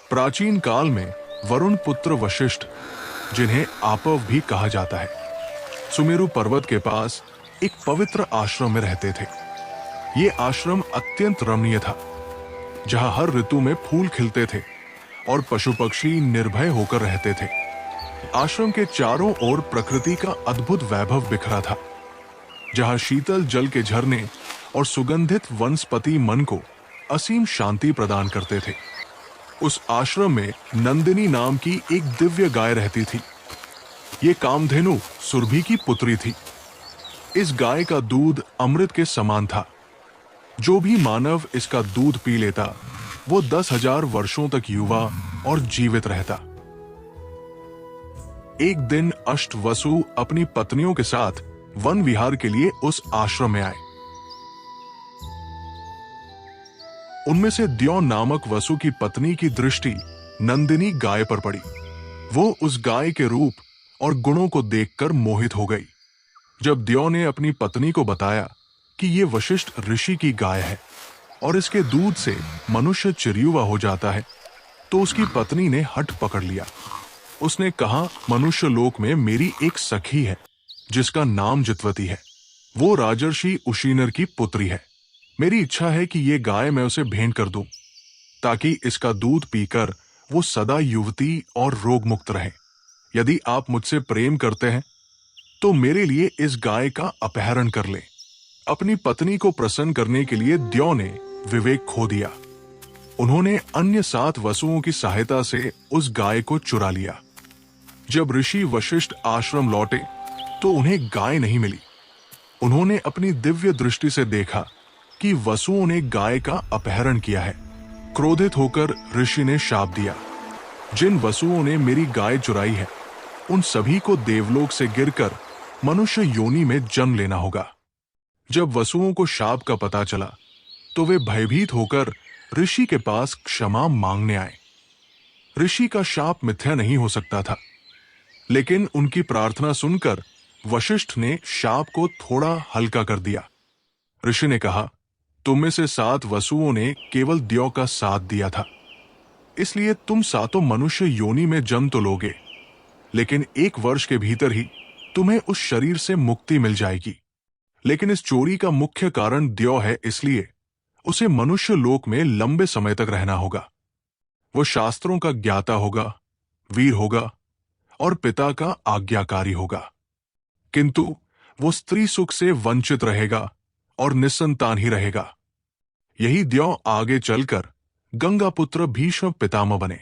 प्राचीन काल में वरुण पुत्र वशिष्ठ, जिन्हें आपव भी कहा जाता है, सुमेरु पर्वत के पास एक पवित्र आश्रम में रहते थे। ये आश्रम अत्यंत रमणीय था, जहां हर ऋतु में फूल खिलते थे और पशु पक्षी निर्भय होकर रहते थे। आश्रम के चारों ओर प्रकृति का अद्भुत वैभव बिखरा था, जहां शीतल जल के झरने और सुगंधित वनस्पति मन को असीम शांति प्रदान करते थे। उस आश्रम में नंदिनी नाम की एक दिव्य गाय रहती थी। ये कामधेनु सुरभि की पुत्री थी। इस गाय का दूध अमृत के समान था। जो भी मानव इसका दूध पी लेता, वो 10,000 वर्षों तक युवा और जीवित रहता। एक दिन अष्टवसु अपनी पत्नियों के साथ वन विहार के लिए उस आश्रम में आए। उनमें से द्यौ नामक वसु की पत्नी की दृष्टि नंदिनी गाय पर पड़ी। वो उस गाय के रूप और गुणों को देखकर मोहित हो गई। जब द्यौ ने अपनी पत्नी को बताया कि ये वशिष्ठ ऋषि की गाय है और इसके दूध से मनुष्य चिरयुवा हो जाता है, तो उसकी पत्नी ने हठ पकड़ लिया। उसने कहा, मनुष्य लोक में मेरी एक सखी है जिसका नाम जितवती है। वो राजर्षि उशीनर की पुत्री है। मेरी इच्छा है कि ये गाय मैं उसे भेंट कर दूं, ताकि इसका दूध पीकर वो सदा युवती और रोग मुक्त रहे। यदि आप मुझसे प्रेम करते हैं तो मेरे लिए इस गाय का अपहरण कर लें। अपनी पत्नी को प्रसन्न करने के लिए द्यौ ने विवेक खो दिया। उन्होंने अन्य 7 वसुओं की सहायता से उस गाय को चुरा लिया। जब ऋषि वशिष्ठ आश्रम लौटे तो उन्हें गाय नहीं मिली। उन्होंने अपनी दिव्य दृष्टि से देखा कि वसुओं ने गाय का अपहरण किया है। क्रोधित होकर ऋषि ने शाप दिया, जिन वसुओं ने मेरी गाय चुराई है, उन सभी को देवलोक से गिरकर मनुष्य योनि में जन्म लेना होगा। जब वसुओं को शाप का पता चला तो वे भयभीत होकर ऋषि के पास क्षमा मांगने आए। ऋषि का शाप मिथ्या नहीं हो सकता था, लेकिन उनकी प्रार्थना सुनकर वशिष्ठ ने शाप को थोड़ा हल्का कर दिया। ऋषि ने कहा, तुम में से 7 वसुओं ने केवल द्यौ का साथ दिया था, इसलिए तुम 7 मनुष्य योनि में जन्म तो लोगे, लेकिन 1 वर्ष के भीतर ही तुम्हें उस शरीर से मुक्ति मिल जाएगी। लेकिन इस चोरी का मुख्य कारण द्यौ है, इसलिए उसे मनुष्य लोक में लंबे समय तक रहना होगा। वो शास्त्रों का ज्ञाता होगा, वीर होगा और पिता का आज्ञाकारी होगा, किंतु वो स्त्री सुख से वंचित रहेगा और निसंतान ही रहेगा। यही द्यौ आगे चलकर गंगा पुत्र भीष्म पितामह बने।